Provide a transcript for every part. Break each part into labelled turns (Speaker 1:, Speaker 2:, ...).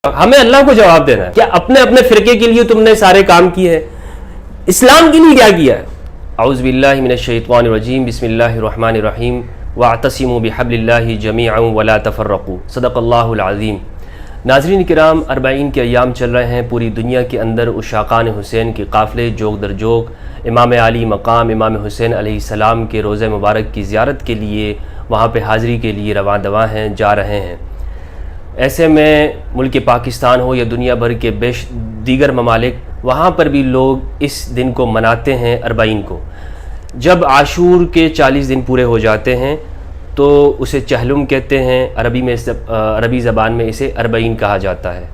Speaker 1: ہمیں اللہ کو جواب دینا ہے. کیا اپنے اپنے فرقے کے لیے تم نے سارے کام کیے ہیں؟ اسلام کے لیے کیا کیا ہے؟ اعوذ باللہ من الشیطان الرجیم، بسم اللہ الرحمن الرحیم، واعتصموا بحبل اللہ جمیعا ولا تفرقوا، صدق اللہ العظیم. ناظرین کرام، 40 کے ایام چل رہے ہیں. پوری دنیا کے اندر عشاقان حسین کے قافلے جوگ در جوگ امام علی مقام امام حسین علیہ السلام کے روضہ مبارک کی زیارت کے لیے، وہاں پہ حاضری کے لیے رواں دواں ہیں، جا رہے ہیں. ایسے میں ملک پاکستان ہو یا دنیا بھر کے دیگر ممالک، وہاں پر بھی لوگ اس دن کو مناتے ہیں 40 کو. جب عاشور کے 40 دن پورے ہو جاتے ہیں تو اسے چہلم کہتے ہیں. عربی زبان میں اسے 40 کہا جاتا ہے.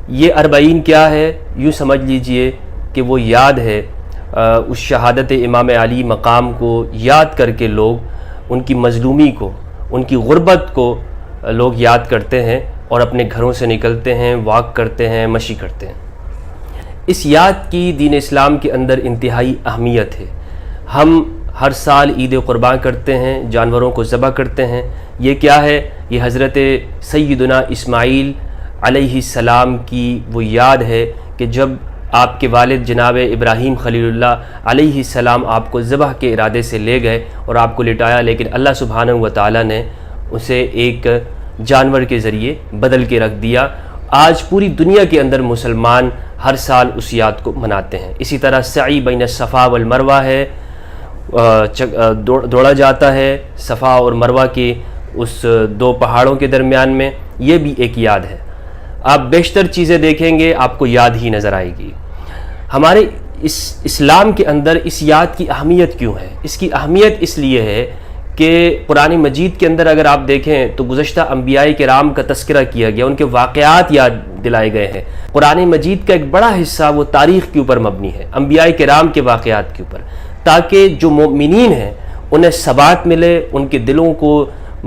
Speaker 1: یہ 40 کیا ہے؟ یوں سمجھ لیجئے کہ وہ یاد ہے اس شہادت امام علی مقام کو یاد کر کے لوگ ان کی مظلومی کو، ان کی غربت کو لوگ یاد کرتے ہیں اور اپنے گھروں سے نکلتے ہیں، واک کرتے ہیں، مشی کرتے ہیں. اس یاد کی دین اسلام کے اندر انتہائی اہمیت ہے. ہم ہر سال عید قربان کرتے ہیں، جانوروں کو ذبح کرتے ہیں. یہ کیا ہے؟ یہ حضرت سیدنا اسماعیل علیہ السلام کی وہ یاد ہے کہ جب آپ کے والد جناب ابراہیم خلیل اللہ علیہ السلام آپ کو ذبح کے ارادے سے لے گئے اور آپ کو لٹایا، لیکن اللہ سبحانہ و تعالیٰ نے اسے ایک جانور کے ذریعے بدل کے رکھ دیا. آج پوری دنیا کے اندر مسلمان ہر سال اس یاد کو مناتے ہیں. اسی طرح سعی بین الصفا والمروہ ہے، دوڑا جاتا ہے صفا اور مروہ کے اس دو پہاڑوں کے درمیان میں. یہ بھی ایک یاد ہے. آپ بیشتر چیزیں دیکھیں گے آپ کو یاد ہی نظر آئے گی. ہمارے اس اسلام کے اندر اس یاد کی اہمیت کیوں ہے؟ اس کی اہمیت اس لیے ہے کہ قرآن مجید کے اندر اگر آپ دیکھیں تو گزشتہ انبیاء کرام کا تذکرہ کیا گیا، ان کے واقعات یاد دلائے گئے ہیں. قرآن مجید کا ایک بڑا حصہ وہ تاریخ کے اوپر مبنی ہے، انبیاء کرام کے واقعات کے اوپر، تاکہ جو مومنین ہیں انہیں ثبات ملے، ان کے دلوں کو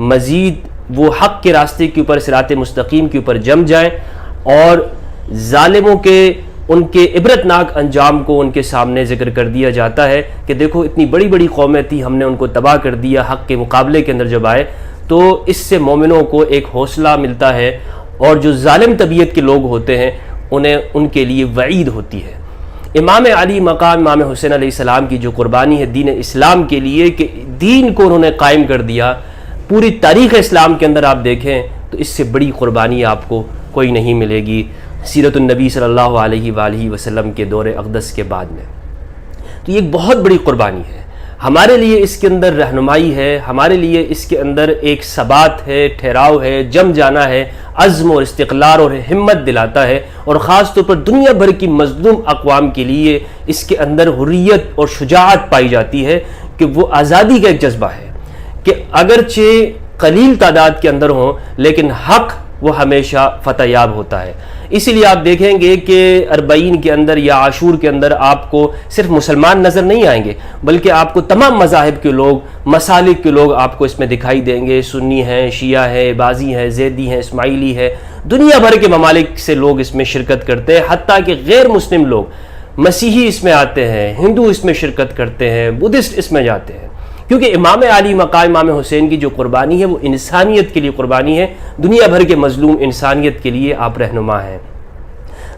Speaker 1: مزید وہ حق کے راستے کے اوپر، صراط مستقیم کے اوپر جم جائیں، اور ظالموں کے ان کے عبرتناک انجام کو ان کے سامنے ذکر کر دیا جاتا ہے کہ دیکھو اتنی بڑی بڑی قومیں تھی، ہم نے ان کو تباہ کر دیا. حق کے مقابلے کے اندر جب آئے تو اس سے مومنوں کو ایک حوصلہ ملتا ہے، اور جو ظالم طبیعت کے لوگ ہوتے ہیں انہیں ان کے لیے وعید ہوتی ہے. امام علی مقام امام حسین علیہ السلام کی جو قربانی ہے دین اسلام کے لیے کہ دین کو انہوں نے قائم کر دیا، پوری تاریخ اسلام کے اندر آپ دیکھیں تو اس سے بڑی قربانی آپ کو کوئی نہیں ملے گی سیرت النبی صلی اللہ علیہ وآلہ وسلم کے دور اقدس کے بعد میں. تو یہ ایک بہت بڑی قربانی ہے. ہمارے لیے اس کے اندر رہنمائی ہے، ہمارے لیے اس کے اندر ایک ثبات ہے، ٹھہراؤ ہے، جم جانا ہے، عزم اور استقلال اور ہمت دلاتا ہے. اور خاص طور پر دنیا بھر کی مظلوم اقوام کے لیے اس کے اندر حریت اور شجاعت پائی جاتی ہے کہ وہ آزادی کا ایک جذبہ ہے کہ اگرچہ قلیل تعداد کے اندر ہوں لیکن حق وہ ہمیشہ فتح یاب ہوتا ہے. اسی لیے آپ دیکھیں گے کہ 40 کے اندر یا عاشور کے اندر آپ کو صرف مسلمان نظر نہیں آئیں گے، بلکہ آپ کو تمام مذاہب کے لوگ، مسالک کے لوگ آپ کو اس میں دکھائی دیں گے. سنی ہیں، شیعہ ہے، بازی ہیں، زیدی ہیں، اسماعیلی ہے. دنیا بھر کے ممالک سے لوگ اس میں شرکت کرتے ہیں، حتیٰ کہ غیر مسلم لوگ، مسیحی اس میں آتے ہیں، ہندو اس میں شرکت کرتے ہیں، بدھسٹ اس میں جاتے ہیں. کیونکہ امام علی مقام امام حسین کی جو قربانی ہے وہ انسانیت کے لیے قربانی ہے. دنیا بھر کے مظلوم انسانیت کے لیے آپ رہنما ہیں.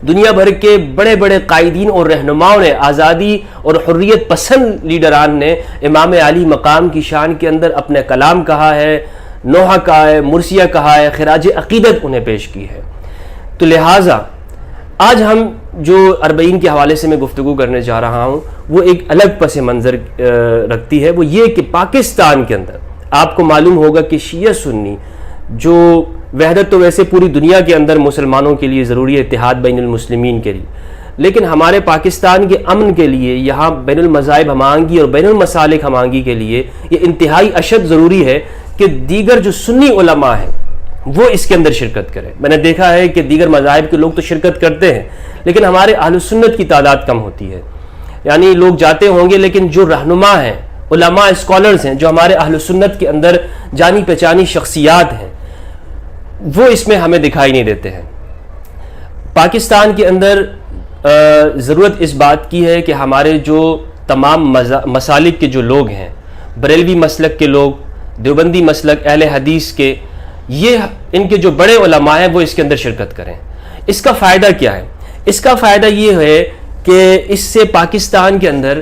Speaker 1: دنیا بھر کے بڑے بڑے قائدین اور رہنماؤں نے، آزادی اور حریت پسند لیڈران نے امام علی مقام کی شان کے اندر اپنے کلام کہا ہے، نوحہ کہا ہے، مرثیہ کہا ہے، خراج عقیدت انہیں پیش کی ہے. تو لہٰذا آج ہم جو 40 کے حوالے سے میں گفتگو کرنے جا رہا ہوں وہ ایک الگ پس منظر رکھتی ہے. وہ یہ کہ پاکستان کے اندر آپ کو معلوم ہوگا کہ شیعہ سنی، جو وحدت تو ویسے پوری دنیا کے اندر مسلمانوں کے لیے ضروری ہے، اتحاد بین المسلمین کے لیے، لیکن ہمارے پاکستان کے امن کے لیے یہاں بین المذاہب ہم آہنگی اور بین المسالک ہم آہنگی کے لیے یہ انتہائی اشد ضروری ہے کہ دیگر جو سنی علماء ہیں وہ اس کے اندر شرکت کریں. میں نے دیکھا ہے کہ دیگر مذاہب کے لوگ تو شرکت کرتے ہیں لیکن ہمارے اہل سنت کی تعداد کم ہوتی ہے. یعنی لوگ جاتے ہوں گے لیکن جو رہنما ہیں، علماء، اسکالرز ہیں، جو ہمارے اہل سنت کے اندر جانی پہچانی شخصیات ہیں، وہ اس میں ہمیں دکھائی نہیں دیتے ہیں. پاکستان کے اندر ضرورت اس بات کی ہے کہ ہمارے جو تمام مسالک کے جو لوگ ہیں، بریلوی مسلک کے لوگ، دیوبندی مسلک، اہل حدیث کے، یہ ان کے جو بڑے علماء ہیں وہ اس کے اندر شرکت کریں. اس کا فائدہ کیا ہے؟ اس کا فائدہ یہ ہے کہ اس سے پاکستان کے اندر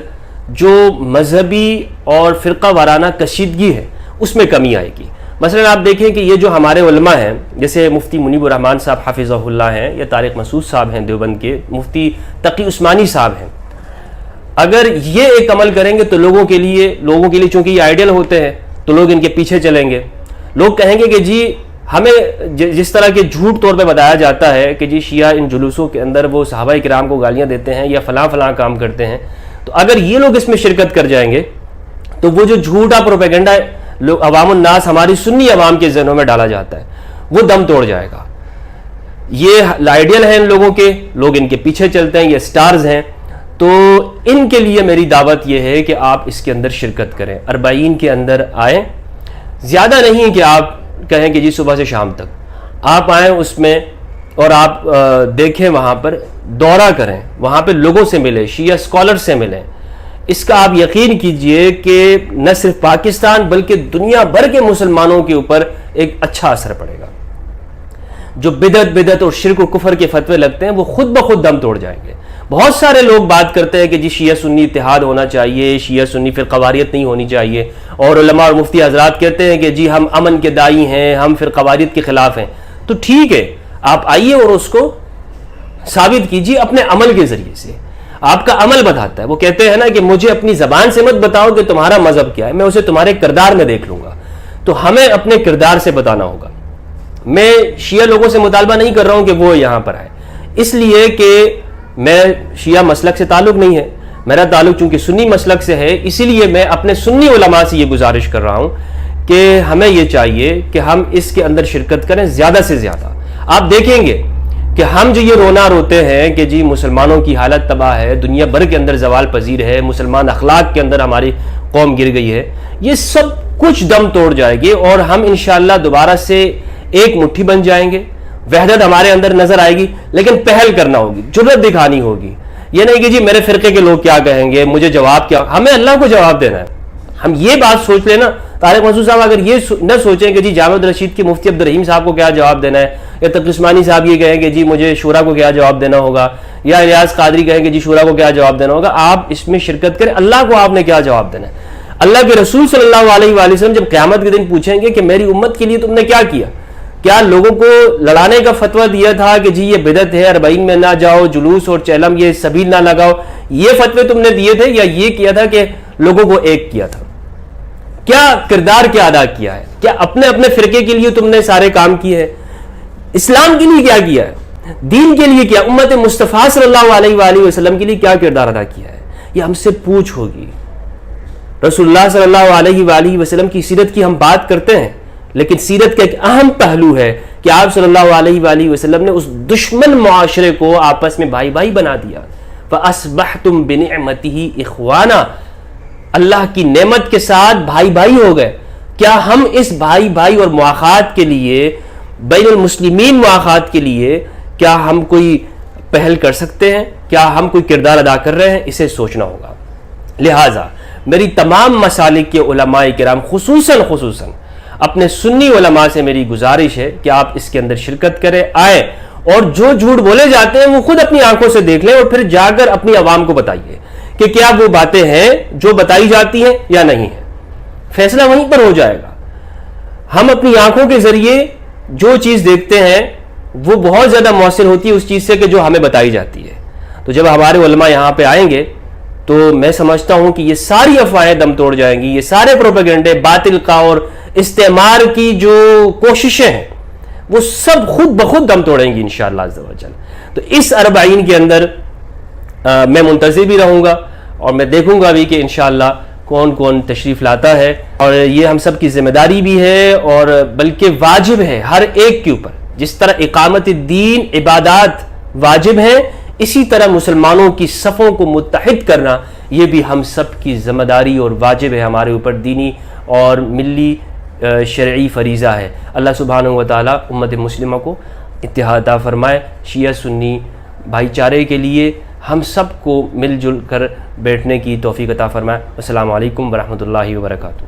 Speaker 1: جو مذہبی اور فرقہ وارانہ کشیدگی ہے اس میں کمی آئے گی۔ مثلا آپ دیکھیں کہ یہ جو ہمارے علماء ہیں، جیسے مفتی منیب الرحمان صاحب حافظہ اللہ ہیں، یا طارق مسعود صاحب ہیں دیوبند کے، مفتی تقی عثمانی صاحب ہیں، اگر یہ ایک عمل کریں گے تو لوگوں کے لیے چونکہ یہ آئیڈیل ہوتے ہیں تو لوگ ان کے پیچھے چلیں گے۔ لوگ کہیں گے کہ جی ہمیں جس طرح کے جھوٹ طور پہ بتایا جاتا ہے کہ جی شیعہ ان جلوسوں کے اندر وہ صحابہ کرام کو گالیاں دیتے ہیں یا فلاں فلاں کام کرتے ہیں، تو اگر یہ لوگ اس میں شرکت کر جائیں گے تو وہ جو جھوٹا پروپیگنڈا لوگ عوام الناس ہماری سنی عوام کے ذہنوں میں ڈالا جاتا ہے وہ دم توڑ جائے گا۔ یہ آئیڈیل ہیں ان لوگوں کے، لوگ ان کے پیچھے چلتے ہیں، یہ سٹارز ہیں، تو ان کے لیے میری دعوت یہ ہے کہ آپ اس کے اندر شرکت کریں، 40 کے اندر آئیں۔ زیادہ نہیں کہ آپ کہیں کہ جی صبح سے شام تک، آپ آئیں اس میں اور آپ دیکھیں، وہاں پر دورہ کریں، وہاں پہ لوگوں سے ملیں، شیعہ اسکالر سے ملیں۔ اس کا آپ یقین کیجئے کہ نہ صرف پاکستان بلکہ دنیا بھر کے مسلمانوں کے اوپر ایک اچھا اثر پڑے گا۔ جو بدعت اور شرک و کفر کے فتوے لگتے ہیں وہ خود بخود دم توڑ جائیں گے۔ بہت سارے لوگ بات کرتے ہیں کہ جی شیعہ سنی اتحاد ہونا چاہیے، شیعہ سنی فرقواریت نہیں ہونی چاہیے، اور علماء اور مفتی حضرات کہتے ہیں کہ جی ہم امن کے داعی ہیں، ہم فرقواریت کے خلاف ہیں۔ تو ٹھیک ہے، آپ آئیے اور اس کو ثابت کیجیے اپنے عمل کے ذریعے سے۔ آپ کا عمل بتاتا ہے، وہ کہتے ہیں نا کہ مجھے اپنی زبان سے مت بتاؤ کہ تمہارا مذہب کیا ہے، میں اسے تمہارے کردار میں دیکھ لوں گا۔ تو ہمیں اپنے کردار سے بتانا ہوگا۔ میں شیعہ لوگوں سے مطالبہ نہیں کر رہا ہوں کہ وہ یہاں پر آئے، اس لیے کہ میں شیعہ مسلک سے تعلق نہیں ہے، میرا تعلق چونکہ سنی مسلک سے ہے، اسی لیے میں اپنے سنی علماء سے یہ گزارش کر رہا ہوں کہ ہمیں یہ چاہیے کہ ہم اس کے اندر شرکت کریں زیادہ سے زیادہ۔ آپ دیکھیں گے کہ ہم جو یہ رونا روتے ہیں کہ جی مسلمانوں کی حالت تباہ ہے، دنیا بھر کے اندر زوال پذیر ہے، مسلمان اخلاق کے اندر ہماری قوم گر گئی ہے، یہ سب کچھ دم توڑ جائے گی اور ہم انشاءاللہ دوبارہ سے ایک مٹھی بن جائیں گے، وحدت ہمارے اندر نظر آئے گی، لیکن پہل کرنا ہوگی، جرأت دکھانی ہوگی۔ یہ نہیں کہ جی میرے فرقے کے لوگ کیا کہیں گے، مجھے جواب کیا، ہمیں اللہ کو جواب دینا ہے۔ ہم یہ بات سوچ لیں نا، طارق مسعود صاحب اگر یہ نہ سوچیں کہ جی جامع رشید کے مفتی عبدالرحیم صاحب کو کیا جواب دینا ہے، یا تقی عثمانی صاحب یہ کہیں کہ جی مجھے شورا کو کیا جواب دینا ہوگا، یا ریاض قادری کہیں کہ جی شورا کو کیا جواب دینا ہوگا، آپ اس میں شرکت کریں، اللہ کو آپ نے کیا جواب دینا ہے۔ اللہ کے رسول صلی اللہ علیہ وآلہ وسلم جب قیامت کے دن پوچھیں گے کہ میری امت کے لیے تم نے کیا کیا، کیا لوگوں کو لڑانے کا فتویٰ دیا تھا کہ جی یہ بدعت ہے، 40 میں نہ جاؤ، جلوس اور چہلم یہ سبیل نہ لگاؤ، یہ فتوے تم نے دیے تھے، یا یہ کیا تھا کہ لوگوں کو ایک کیا تھا؟ کیا کردار کیا ادا کیا ہے؟ کیا اپنے اپنے فرقے کے لیے تم نے سارے کام کیے ہیں؟ اسلام کے لیے کیا کیا ہے؟ دین کے لیے کیا؟ امت مصطفیٰ صلی اللہ علیہ وآلہ وسلم کے لیے کیا کردار ادا کیا ہے؟ یہ ہم سے پوچھ ہوگی۔ رسول اللہ صلی اللہ علیہ وآلہ وسلم کی سیرت کی ہم بات کرتے ہیں، لیکن سیرت کا ایک اہم پہلو ہے کہ آپ صلی اللہ علیہ وآلہ وسلم نے اس دشمن معاشرے کو آپس میں بھائی بھائی بنا دیا۔ فَأَصْبَحْتُمْ بِنِعْمَتِهِ إِخْوَانًا، اللہ کی نعمت کے ساتھ بھائی بھائی ہو گئے۔ کیا ہم اس بھائی بھائی اور مواخات کے لیے، بین المسلمین مواخات کے لیے کیا ہم کوئی پہل کر سکتے ہیں؟ کیا ہم کوئی کردار ادا کر رہے ہیں؟ اسے سوچنا ہوگا۔ لہٰذا میری تمام مسالک کے علماء کرام خصوصاً اپنے سنی علماء سے میری گزارش ہے کہ آپ اس کے اندر شرکت کریں، آئیں، اور جو جھوٹ بولے جاتے ہیں وہ خود اپنی آنکھوں سے دیکھ لیں اور پھر جا کر اپنی عوام کو بتائیے کہ کیا وہ باتیں ہیں جو بتائی جاتی ہیں یا نہیں ہیں۔ فیصلہ وہیں پر ہو جائے گا۔ ہم اپنی آنکھوں کے ذریعے جو چیز دیکھتے ہیں وہ بہت زیادہ مؤثر ہوتی ہے اس چیز سے کہ جو ہمیں بتائی جاتی ہے۔ تو جب ہمارے علماء یہاں پہ آئیں گے تو میں سمجھتا ہوں کہ یہ ساری افواہیں دم توڑ جائیں گی، یہ سارے پروپیگنڈے باطل کا اور استعمار کی جو کوششیں ہیں وہ سب خود بخود دم توڑیں گی انشاءاللہ عز و جل۔ تو اس 40 کے اندر میں منتظر بھی رہوں گا اور میں دیکھوں گا بھی کہ انشاءاللہ کون کون تشریف لاتا ہے، اور یہ ہم سب کی ذمہ داری بھی ہے اور بلکہ واجب ہے ہر ایک کے اوپر۔ جس طرح اقامت الدین عبادات واجب ہے، اسی طرح مسلمانوں کی صفوں کو متحد کرنا یہ بھی ہم سب کی ذمہ داری اور واجب ہے ہمارے اوپر، دینی اور ملی شرعی فریضہ ہے۔ اللہ سبحانہ و تعالی امت مسلمہ کو اتحاد عطا فرمائے، شیعہ سنی بھائی چارے کے لیے ہم سب کو مل جل کر بیٹھنے کی توفیق عطا فرمائے۔ السلام علیکم ورحمۃ اللہ وبرکاتہ۔